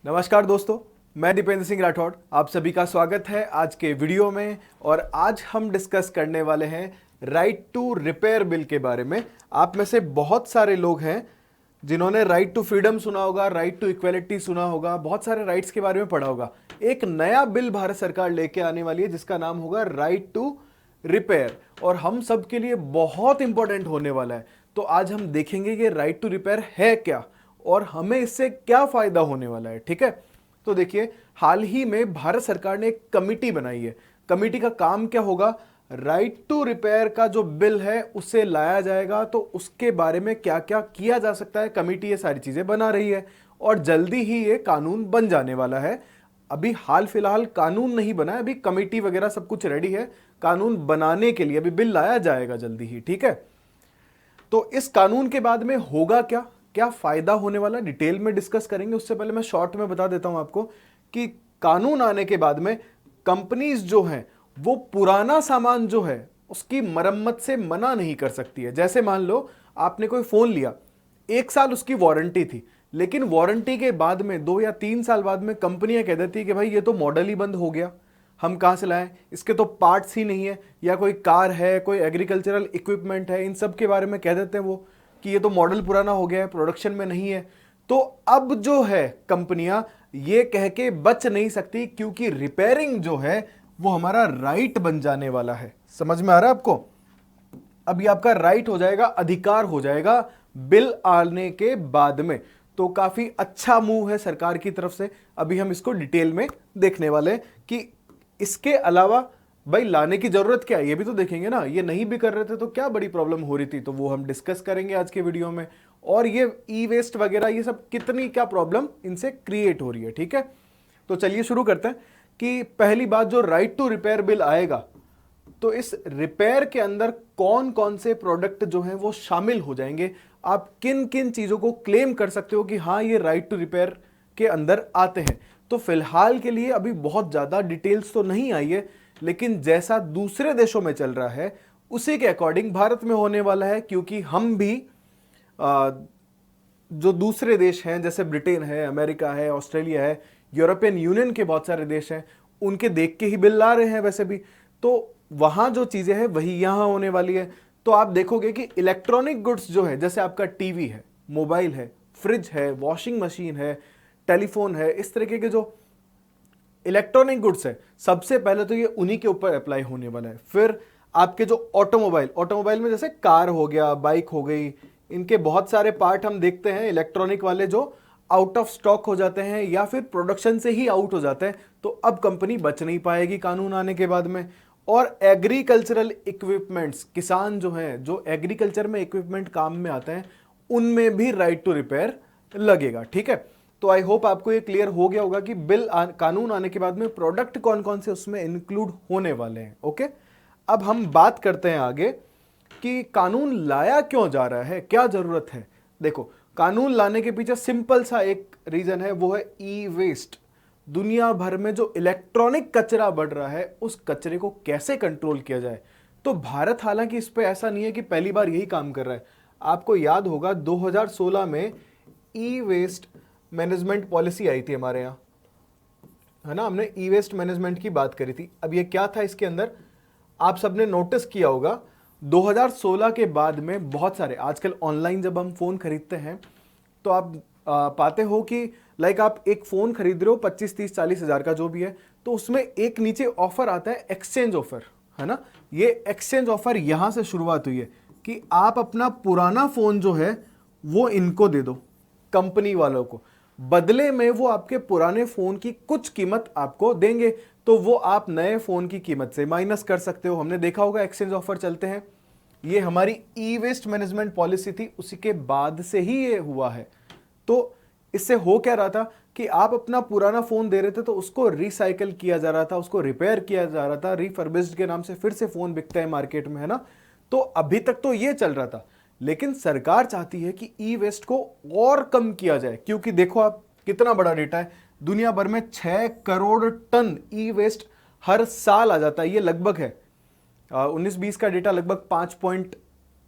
नमस्कार दोस्तों, मैं दीपेंद्र सिंह राठौड़। आप सभी का स्वागत है आज के वीडियो में। और आज हम डिस्कस करने वाले हैं राइट टू रिपेयर बिल के बारे में। आप में से बहुत सारे लोग हैं जिन्होंने राइट टू फ्रीडम सुना होगा, राइट टू इक्वलिटी सुना होगा, बहुत सारे राइट्स के बारे में पढ़ा होगा। एक नया बिल भारत सरकार लेके आने वाली है जिसका नाम होगा राइट टू रिपेयर, और हम सब के लिए बहुत इंपॉर्टेंट होने वाला है। तो आज हम देखेंगे कि राइट टू रिपेयर है क्या और हमें इससे क्या फायदा होने वाला है। ठीक है, तो देखिए, हाल ही में भारत सरकार ने एक कमिटी बनाई है। कमिटी का काम क्या होगा? राइट टू रिपेयर का जो बिल है उसे लाया जाएगा, तो उसके बारे में क्या क्या किया जा सकता है, कमिटी ये सारी चीजें बना रही है और जल्दी ही ये कानून बन जाने वाला है। अभी हाल फिलहाल कानून नहीं बना है, अभी कमिटी वगैरह सब कुछ रेडी है कानून बनाने के लिए। अभी बिल लाया जाएगा जल्दी ही। ठीक है, तो इस कानून के बाद में होगा क्या, क्या फायदा होने वाला, डिटेल में डिस्कस करेंगे। उससे पहले मैं शॉर्ट में बता देता हूं आपको कि कानून आने के बाद में कंपनीज जो हैं वो पुराना सामान जो है उसकी मरम्मत से मना नहीं कर सकती है। जैसे मान लो आपने कोई फोन लिया, 1 साल उसकी वारंटी थी, लेकिन वारंटी के बाद में 2 या 3 साल बाद में कंपनियां कह देती है कि भाई ये तो मॉडल ही बंद हो गया, हम कहां से लाएं, इसके तो पार्ट्स ही नहीं है, या कोई कार है, कोई एग्रीकल्चरल इक्विपमेंट है, इन सब के बारे में कह देते हैं वो कि ये तो मॉडल पुराना हो गया है, प्रोडक्शन में नहीं है। तो अब जो है कंपनियां ये कह के बच नहीं सकती, क्योंकि रिपेयरिंग जो है वो हमारा राइट बन जाने वाला है। समझ में आ रहा है आपको? अब ये आपका राइट हो जाएगा, अधिकार हो जाएगा बिल आने के बाद में। तो काफी अच्छा मूव है सरकार की तरफ से। अभी हम इसको डिटेल में देखने वाले हैं कि इसके अलावा भाई लाने की जरूरत क्या है, ये भी तो देखेंगे ना। ये नहीं भी कर रहे थे तो क्या बड़ी प्रॉब्लम हो रही थी, तो वो हम डिस्कस करेंगे आज के वीडियो में। और ये ई वेस्ट वगैरह ये सब कितनी क्या प्रॉब्लम इनसे क्रिएट हो रही है। ठीक है, तो चलिए शुरू करते हैं कि पहली बात, जो राइट टू रिपेयर बिल आएगा तो इस रिपेयर के अंदर कौन कौन से प्रोडक्ट जो हैं वो शामिल हो जाएंगे, आप किन किन चीजों को क्लेम कर सकते हो कि हाँ ये राइट टू रिपेयर के अंदर आते हैं। तो फिलहाल के लिए अभी बहुत ज्यादा डिटेल्स तो नहीं आई है, लेकिन जैसा दूसरे देशों में चल रहा है उसी के अकॉर्डिंग भारत में होने वाला है। क्योंकि हम भी जो दूसरे देश हैं जैसे ब्रिटेन है, अमेरिका है, ऑस्ट्रेलिया है, यूरोपियन यूनियन के बहुत सारे देश हैं, उनके देख के ही बिल ला रहे हैं वैसे भी। तो वहां जो चीजें हैं वही यहां होने वाली है। तो आप देखोगे कि इलेक्ट्रॉनिक गुड्स जो है, जैसे आपका टीवी है, मोबाइल है, फ्रिज है, वॉशिंग मशीन है, टेलीफोन है, इस तरीके के जो इलेक्ट्रॉनिक गुड्स है, सबसे पहले तो ये उन्हीं के ऊपर अप्लाई होने वाला है। फिर आपके जो ऑटोमोबाइल में जैसे कार हो गया, बाइक हो गई, इनके बहुत सारे पार्ट हम देखते हैं इलेक्ट्रॉनिक वाले जो आउट ऑफ स्टॉक हो जाते हैं या फिर प्रोडक्शन से ही आउट हो जाते हैं, तो अब कंपनी बच नहीं पाएगी कानून आने के बाद में। और एग्रीकल्चरल इक्विपमेंट्स, किसान जो हैं, जो एग्रीकल्चर में इक्विपमेंट काम में आते हैं, उनमें भी राइट टू रिपेयर लगेगा। ठीक है, तो आई होप आपको ये क्लियर हो गया होगा कि कानून आने के बाद में प्रोडक्ट कौन कौन से उसमें इंक्लूड होने वाले हैं। ओके, अब हम बात करते हैं आगे कि कानून लाया क्यों जा रहा है, क्या जरूरत है। देखो, कानून लाने के पीछे सिंपल सा एक रीजन है, वो है ई वेस्ट। दुनिया भर में जो इलेक्ट्रॉनिक कचरा बढ़ रहा है उस कचरे को कैसे कंट्रोल किया जाए। तो भारत हालांकि इस पे ऐसा नहीं है कि पहली बार यही काम कर रहा है। आपको याद होगा 2016 में ई वेस्ट मैनेजमेंट पॉलिसी आई थी हमारे यहाँ, है ना, हमने ई वेस्ट मैनेजमेंट की बात करी थी। अब ये क्या था इसके अंदर, आप सबने नोटिस किया होगा 2016 के बाद में बहुत सारे, आजकल ऑनलाइन जब हम फोन खरीदते हैं तो आप पाते हो कि लाइक आप एक फोन खरीद रहे हो 25, 30, 40 हजार का जो भी है, तो उसमें एक नीचे ऑफर आता है एक्सचेंज ऑफर, है ना। ये एक्सचेंज ऑफर यहां से शुरुआत हुई है कि आप अपना पुराना फोन जो है वो इनको दे दो, कंपनी वालों को, बदले में वो आपके पुराने फोन की कुछ कीमत आपको देंगे, तो वो आप नए फोन की कीमत से माइनस कर सकते हो। हमने देखा होगा एक्सचेंज ऑफर चलते हैं। ये हमारी ई वेस्ट मैनेजमेंट पॉलिसी थी, उसी के बाद से ही ये हुआ है। तो इससे हो क्या रहा था कि आप अपना पुराना फोन दे रहे थे तो उसको रिसाइकल किया जा रहा था, उसको रिपेयर किया जा रहा था, रिफर्बिश्ड के नाम से फिर से फोन बिकता है मार्केट में, है ना। तो अभी तक तो ये चल रहा था, लेकिन सरकार चाहती है कि ई वेस्ट को और कम किया जाए। क्योंकि देखो आप, कितना बड़ा डेटा है, दुनिया भर में 6 करोड़ टन ई वेस्ट हर साल आ जाता है। ये लगभग है 19-20 का डेटा लगभग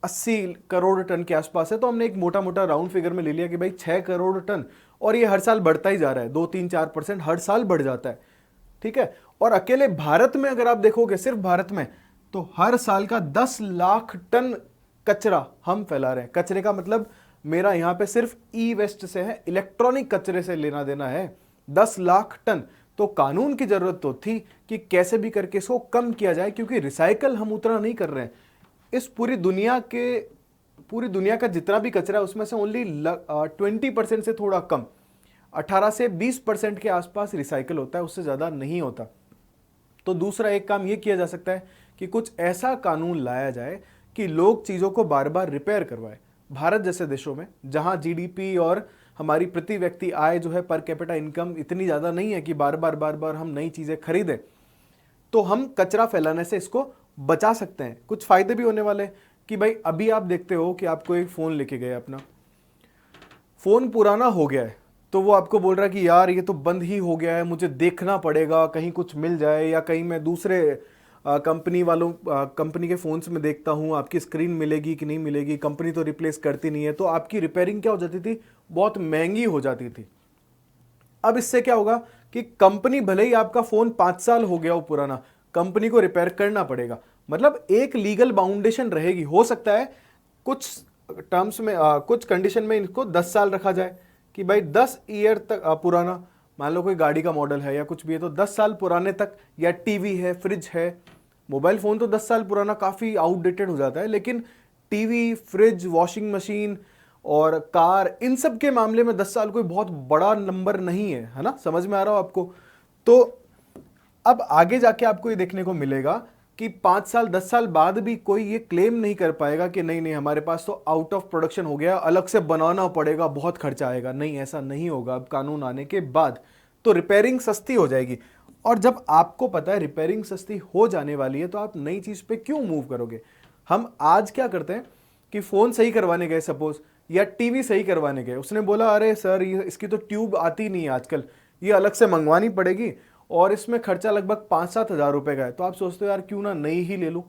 80 करोड़ टन के आसपास है, तो हमने एक मोटा मोटा राउंड फिगर में ले लिया कि भाई 6 करोड़ टन, और ये हर साल बढ़ता ही जा रहा है, 2-3-4% हर साल बढ़ जाता है, ठीक है। और अकेले भारत में अगर आप देखोगे, सिर्फ भारत में, तो हर साल का 10 लाख टन कचरा हम फैला रहे हैं। कचरे का मतलब मेरा यहां पे सिर्फ ई वेस्ट से है, इलेक्ट्रॉनिक कचरे से लेना देना है, 10 लाख टन। तो कानून की जरूरत तो थी कि कैसे भी करके इसको कम किया जाए, क्योंकि रिसाइकल हम उतना नहीं कर रहे हैं। इस पूरी दुनिया का जितना भी कचरा है उसमें से ओनली 20% से थोड़ा कम, 18 से 20% के आसपास रिसाइकल होता है, उससे ज्यादा नहीं होता। तो दूसरा एक काम यह किया जा सकता है कि कुछ ऐसा कानून लाया जाए कि लोग चीजों को बार बार रिपेयर करवाए। भारत जैसे देशों में जहां जीडीपी और हमारी प्रति व्यक्ति आय जो है, पर कैपिटा इनकम इतनी ज्यादा नहीं है कि बार बार हम नई चीजें खरीदें, तो हम कचरा फैलाने से इसको बचा सकते हैं। कुछ फायदे भी होने वाले कि भाई अभी आप देखते हो कि आपको एक फोन लेके गए, अपना फोन पुराना हो गया है, तो वो आपको बोल रहा है कि यार ये तो बंद ही हो गया है, मुझे देखना पड़ेगा, कहीं कुछ मिल जाए, या कहीं मैं दूसरे कंपनी के फोन्स में देखता हूँ आपकी स्क्रीन मिलेगी कि नहीं मिलेगी, कंपनी तो रिप्लेस करती नहीं है। तो आपकी रिपेयरिंग क्या हो जाती थी, बहुत महंगी हो जाती थी। अब इससे क्या होगा कि कंपनी, भले ही आपका फोन 5 साल हो गया हो पुराना, कंपनी को रिपेयर करना पड़ेगा। मतलब एक लीगल बाउंडेशन रहेगी। हो सकता है कुछ टर्म्स में, कुछ कंडीशन में इनको 10 साल रखा जाए कि भाई 10 ईयर तक पुराना, मान लो कोई गाड़ी का मॉडल है या कुछ भी है तो 10 साल पुराने तक, या टीवी है, फ्रिज है। मोबाइल फोन तो 10 साल पुराना काफी आउटडेटेड हो जाता है, लेकिन टीवी, फ्रिज, वॉशिंग मशीन और कार, इन सब के मामले में 10 साल कोई बहुत बड़ा नंबर नहीं है ना। समझ में आ रहा हो आपको? तो अब आगे जाके आपको ये देखने को मिलेगा कि 5 साल 10 साल बाद भी कोई ये क्लेम नहीं कर पाएगा कि नहीं नहीं हमारे पास तो आउट ऑफ प्रोडक्शन हो गया, अलग से बनाना पड़ेगा, बहुत खर्चा आएगा। नहीं, ऐसा नहीं होगा। अब कानून आने के बाद तो रिपेयरिंग सस्ती हो जाएगी। और जब आपको पता है रिपेयरिंग सस्ती हो जाने वाली है, तो आप नई चीज पे क्यों मूव करोगे? हम आज क्या करते हैं कि फोन सही करवाने गए सपोज, या टीवी सही करवाने गए, उसने बोला अरे सर ये इसकी तो ट्यूब आती नहीं है आजकल, ये अलग से मंगवानी पड़ेगी और इसमें खर्चा लगभग 5-7 हज़ार रुपए का है। तो आप सोचते हो यार क्यों ना नई ही ले लूं।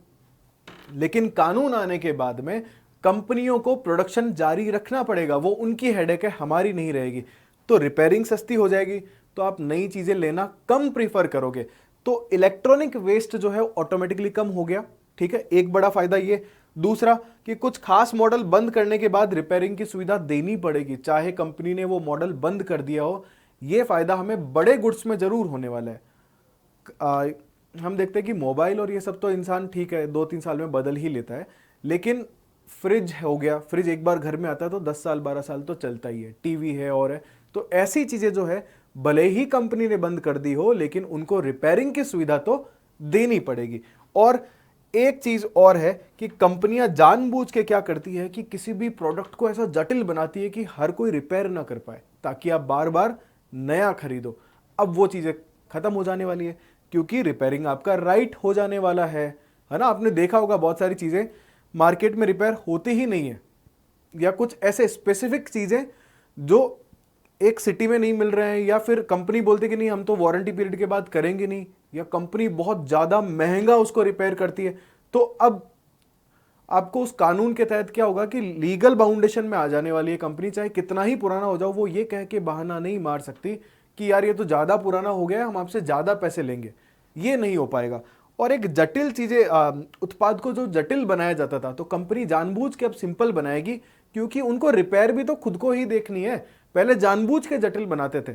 लेकिन कानून आने के बाद में कंपनियों को प्रोडक्शन जारी रखना पड़ेगा, वो उनकी हेडेक है, हमारी नहीं रहेगी। तो रिपेयरिंग सस्ती हो जाएगी, तो आप नई चीजें लेना कम प्रीफर करोगे। तो इलेक्ट्रॉनिक वेस्ट जो है ऑटोमेटिकली कम हो गया, ठीक है, एक बड़ा फायदा ये। दूसरा कि कुछ खास मॉडल बंद करने के बाद रिपेयरिंग की सुविधा देनी पड़ेगी, चाहे कंपनी ने वो मॉडल बंद कर दिया हो। ये फायदा हमें बड़े गुड्स में जरूर होने वाला है। हम देखते हैं कि मोबाइल और ये सब तो इंसान ठीक है 2-3 साल में बदल ही लेता है, लेकिन फ्रिज हो गया, फ्रिज एक बार घर में आता है तो 10 साल 12 साल तो चलता ही है। टीवी है और है, तो ऐसी चीजें जो है भले ही कंपनी ने बंद कर दी हो, लेकिन उनको रिपेयरिंग की सुविधा तो देनी पड़ेगी। और एक चीज और है कि कंपनियां जानबूझ के क्या करती है कि किसी भी प्रोडक्ट को ऐसा जटिल बनाती है कि हर कोई रिपेयर ना कर पाए, ताकि आप बार बार नया खरीदो। अब वो चीजें खत्म हो जाने वाली है, क्योंकि रिपेयरिंग आपका राइट हो जाने वाला है ना। आपने देखा होगा बहुत सारी चीजें मार्केट में रिपेयर होती ही नहीं है, या कुछ ऐसे स्पेसिफिक चीजें जो एक सिटी में नहीं मिल रहे हैं, या फिर कंपनी बोलती कि नहीं हम तो वारंटी पीरियड के बाद करेंगे नहीं, या कंपनी बहुत ज्यादा महंगा उसको रिपेयर करती है। तो अब आपको उस कानून के तहत क्या होगा कि लीगल बाउंडेशन में आ जाने वाली है कंपनी, चाहे कितना ही पुराना हो जाओ, वो ये कह के बहाना नहीं मार सकती कि यार ये तो ज्यादा पुराना हो गया, हम आपसे ज्यादा पैसे लेंगे। ये नहीं हो पाएगा। और एक जटिल चीजें, उत्पाद को जो जटिल बनाया जाता था, तो कंपनी जानबूझ के अब सिंपल बनाएगी, क्योंकि उनको रिपेयर भी तो खुद को ही देखनी है। पहले जानबूझ के जटिल बनाते थे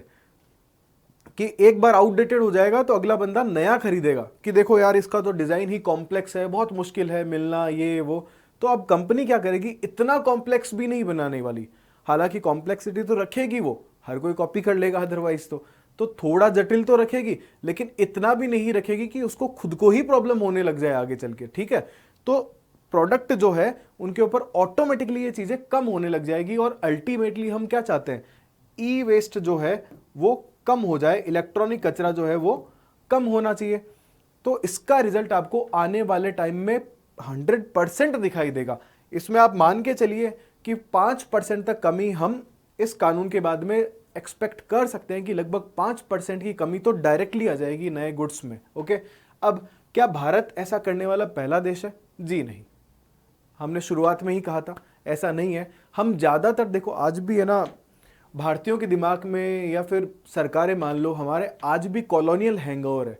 कि एक बार आउटडेटेड हो जाएगा तो अगला बंदा नया खरीदेगा कि देखो यार इसका तो डिजाइन ही कॉम्प्लेक्स है, बहुत मुश्किल है मिलना, ये वो। तो अब कंपनी क्या करेगी, इतना कॉम्प्लेक्स भी नहीं बनाने वाली। हालांकि कॉम्प्लेक्सिटी तो रखेगी, वो हर कोई कॉपी कर लेगा अदरवाइज तो थोड़ा जटिल तो रखेगी, लेकिन इतना भी नहीं रखेगी कि उसको खुद को ही प्रॉब्लम होने लग जाए आगे चल के, ठीक है। तो प्रोडक्ट जो है उनके ऊपर ऑटोमेटिकली ये चीजें कम होने लग जाएगी। और अल्टीमेटली हम क्या चाहते हैं, ई वेस्ट जो है वो कम हो जाए, इलेक्ट्रॉनिक कचरा जो है वो कम होना चाहिए। तो इसका रिजल्ट आपको आने वाले टाइम में 100% दिखाई देगा। इसमें आप मान के चलिए कि 5% तक कमी हम इस कानून के बाद में एक्सपेक्ट कर सकते हैं कि लगभग 5% की कमी तो डायरेक्टली आ जाएगी नए गुड्स में। ओके, अब क्या भारत ऐसा करने वाला पहला देश है? जी नहीं। हमने शुरुआत में ही कहा था, ऐसा नहीं है। हम ज़्यादातर देखो आज भी है ना, भारतीयों के दिमाग में या फिर सरकारें मान लो, हमारे आज भी कॉलोनियल हैंगओवर है।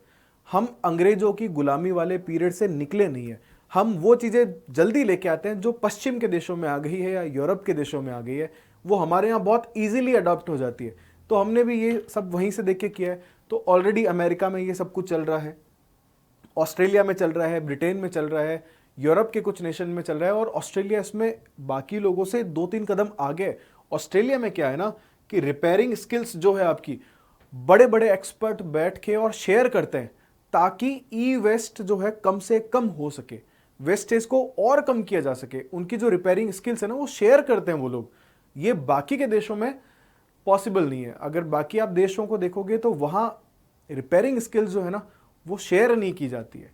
हम अंग्रेजों की गुलामी वाले पीरियड से निकले नहीं है। हम वो चीज़ें जल्दी लेके आते हैं जो पश्चिम के देशों में आ गई है या यूरोप के देशों में आ गई है, वो हमारे यहाँ बहुत ईजिली अडॉप्ट हो जाती है। तो हमने भी ये सब वहीं से देख के किया है। तो ऑलरेडी अमेरिका में ये सब कुछ चल रहा है, ऑस्ट्रेलिया में चल रहा है, ब्रिटेन में चल रहा है, यूरोप के कुछ नेशन में चल रहा है, और ऑस्ट्रेलिया इसमें बाकी लोगों से 2-3 कदम आगे। ऑस्ट्रेलिया में क्या है ना कि रिपेयरिंग स्किल्स जो है आपकी, बड़े बड़े एक्सपर्ट बैठ के और शेयर करते हैं ताकि ई वेस्ट जो है कम से कम हो सके, वेस्टेज को और कम किया जा सके। उनकी जो रिपेयरिंग स्किल्स है ना वो शेयर करते हैं वो लोग। ये बाकी के देशों में पॉसिबल नहीं है। अगर बाकी आप देशों को देखोगे तो वहां रिपेयरिंग स्किल्स जो है ना वो शेयर नहीं की जाती है।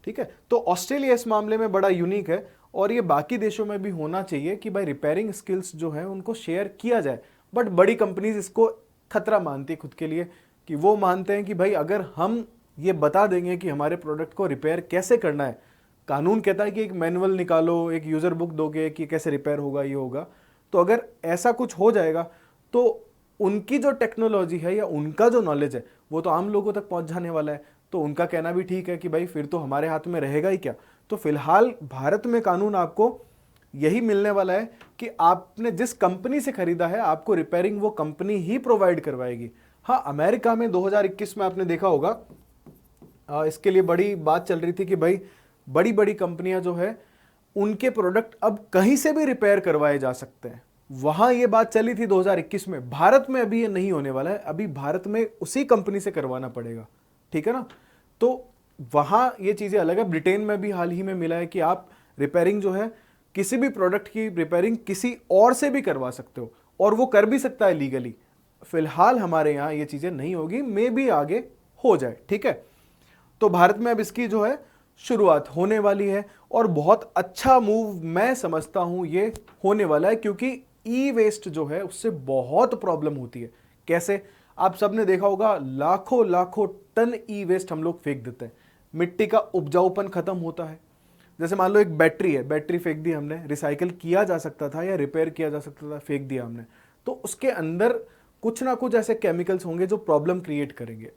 ठीक है, तो ऑस्ट्रेलिया इस मामले में बड़ा यूनिक है, और ये बाकी देशों में भी होना चाहिए कि भाई रिपेयरिंग स्किल्स जो है उनको शेयर किया जाए। बट बड़ी कंपनीज इसको खतरा मानती है खुद के लिए, कि वो मानते हैं कि भाई अगर हम ये बता देंगे कि हमारे प्रोडक्ट को रिपेयर कैसे करना है, कानून कहता है कि एक मैनुअल निकालो, एक यूजर बुक दोगे कि कैसे रिपेयर होगा, ये होगा, तो अगर ऐसा कुछ हो जाएगा तो उनकी जो टेक्नोलॉजी है या उनका जो नॉलेज है वो तो आम लोगों तक पहुंच जाने वाला है। तो उनका कहना भी ठीक है कि भाई फिर तो हमारे हाथ में रहेगा ही क्या। तो फिलहाल भारत में कानून आपको यही मिलने वाला है कि आपने जिस कंपनी से खरीदा है आपको रिपेयरिंग वो कंपनी ही प्रोवाइड करवाएगी। हाँ, अमेरिका में 2021 में आपने देखा होगा, इसके लिए बड़ी बात चल रही थी कि भाई बड़ी बड़ी कंपनियां जो है उनके प्रोडक्ट अब कहीं से भी रिपेयर करवाए जा सकते हैं। वहां ये बात चली थी 2021 में। भारत में अभी ये नहीं होने वाला है, अभी भारत में उसी कंपनी से करवाना पड़ेगा। ठीक है ना, तो वहां ये चीजें अलग है। ब्रिटेन में भी हाल ही में मिला है कि आप रिपेयरिंग जो है किसी भी प्रोडक्ट की रिपेयरिंग किसी और से भी करवा सकते हो, और वो कर भी सकता है लीगली। फिलहाल हमारे यहाँ ये चीजें नहीं होगी, मे भी आगे हो जाए। ठीक है, तो भारत में अब इसकी जो है शुरुआत होने वाली है, और बहुत अच्छा मूव मैं समझता हूं ये होने वाला है, क्योंकि ई वेस्ट जो है उससे बहुत प्रॉब्लम होती है। कैसे, आप सबने देखा होगा लाखों लाखों टन ई वेस्ट हम लोग फेंक देते हैं, मिट्टी का उपजाऊपन खत्म होता है। जैसे मान लो एक बैटरी है, बैटरी फेंक दी हमने, रिसाइकल किया जा सकता था या रिपेयर किया जा सकता था, फेंक दिया हमने, तो उसके अंदर कुछ ना कुछ ऐसे केमिकल्स होंगे जो प्रॉब्लम क्रिएट करेंगे।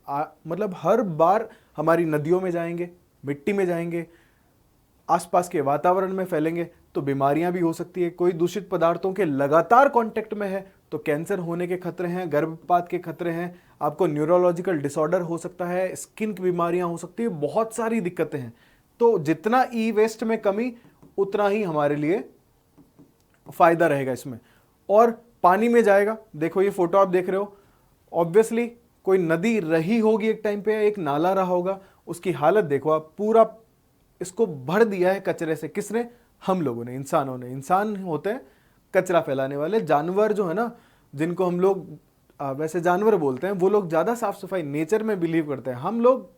मतलब हर बार हमारी नदियों में जाएंगे, मिट्टी में जाएंगे, आसपास के वातावरण में फैलेंगे, तो बीमारियां भी हो सकती है। कोई दूषित पदार्थों के लगातार कांटेक्ट में है तो कैंसर होने के खतरे हैं, गर्भपात के खतरे हैं, आपको न्यूरोलॉजिकल डिसऑर्डर हो सकता है, स्किन की बीमारियां हो सकती है, बहुत सारी दिक्कतें हैं। तो जितना ई वेस्ट में कमी उतना ही हमारे लिए फायदा रहेगा इसमें। और पानी में जाएगा, देखो ये फोटो आप देख रहे हो, ऑब्वियसली कोई नदी रही होगी एक टाइम पे, एक नाला रहा होगा, उसकी हालत देखो आप, पूरा इसको भर दिया है कचरे से। किसने? हम लोगों ने, इंसानों ने। इंसान होते हैं कचरा फैलाने वाले। जानवर जो है ना, जिनको हम लोग वैसे जानवर बोलते हैं, वो लोग ज्यादा साफ सफाई नेचर में बिलीव करते हैं। हम लोग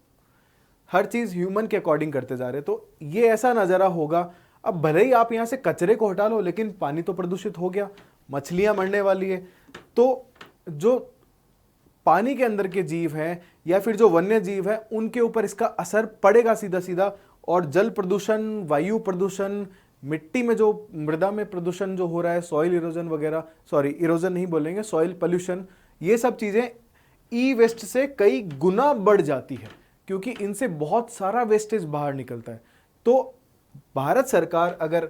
हर चीज ह्यूमन के अकॉर्डिंग करते जा रहे हैं। तो ये ऐसा नजारा होगा। अब भले ही आप यहां से कचरे को हटा लो, लेकिन पानी तो प्रदूषित हो गया, मछलियां मरने वाली है। तो जो पानी के अंदर के जीव हैं या फिर जो वन्य जीव है, उनके ऊपर इसका असर पड़ेगा सीधा सीधा। और जल प्रदूषण, वायु प्रदूषण, मिट्टी में जो मृदा में प्रदूषण जो हो रहा है, सॉइल इरोजन वगैरह, सॉरी इरोजन नहीं बोलेंगे, सॉइल पोल्यूशन, ये सब चीजें ई वेस्ट से कई गुना बढ़ जाती है, क्योंकि इनसे बहुत सारा वेस्टेज बाहर निकलता है। तो भारत सरकार अगर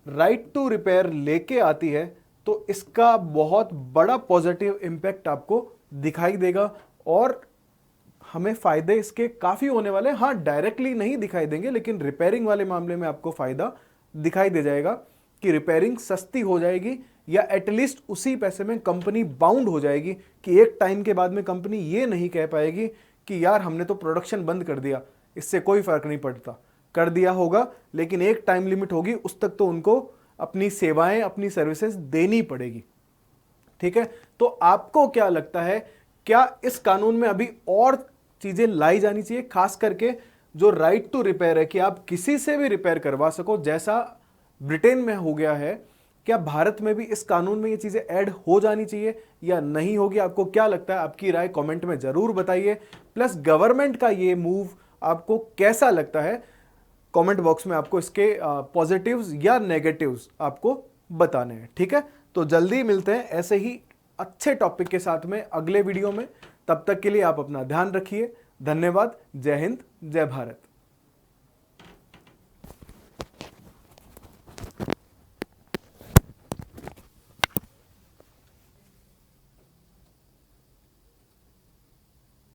राइट टू रिपेयर लेके आती है तो इसका बहुत बड़ा पॉजिटिव इंपैक्ट आपको दिखाई देगा, और हमें फायदे इसके काफी होने वाले हैं। हाँ, डायरेक्टली नहीं दिखाई देंगे, लेकिन रिपेयरिंग वाले मामले में आपको फायदा दिखाई दे जाएगा कि रिपेयरिंग सस्ती हो जाएगी, या एटलीस्ट उसी पैसे में कंपनी बाउंड हो जाएगी कि एक टाइम के बाद में कंपनी ये नहीं कह पाएगी कि यार हमने तो प्रोडक्शन बंद कर दिया, इससे कोई फर्क नहीं पड़ता। कर दिया होगा, लेकिन एक टाइम लिमिट होगी, उस तक तो उनको अपनी सेवाएं, अपनी सर्विसेज देनी पड़ेगी। ठीक है, तो आपको क्या लगता है, क्या इस कानून में अभी और चीजें लाई जानी चाहिए, खास करके जो राइट टू रिपेयर है कि आप किसी से भी रिपेयर करवा सको, जैसा ब्रिटेन में हो गया है? क्या भारत में भी इस कानून में ये चीजें ऐड हो जानी चाहिए या नहीं होगी? आपको क्या लगता है? आपकी राय कमेंट में जरूर बताइए। प्लस गवर्नमेंट का ये मूव आपको कैसा लगता है? कमेंट बॉक्स में आपको इसके पॉजिटिव्स या नेगेटिव्स आपको बताने हैं, ठीक है। तो जल्दी मिलते हैं ऐसे ही अच्छे टॉपिक के साथ में अगले वीडियो में। तब तक के लिए आप अपना ध्यान रखिए। धन्यवाद। जय हिंद, जय भारत।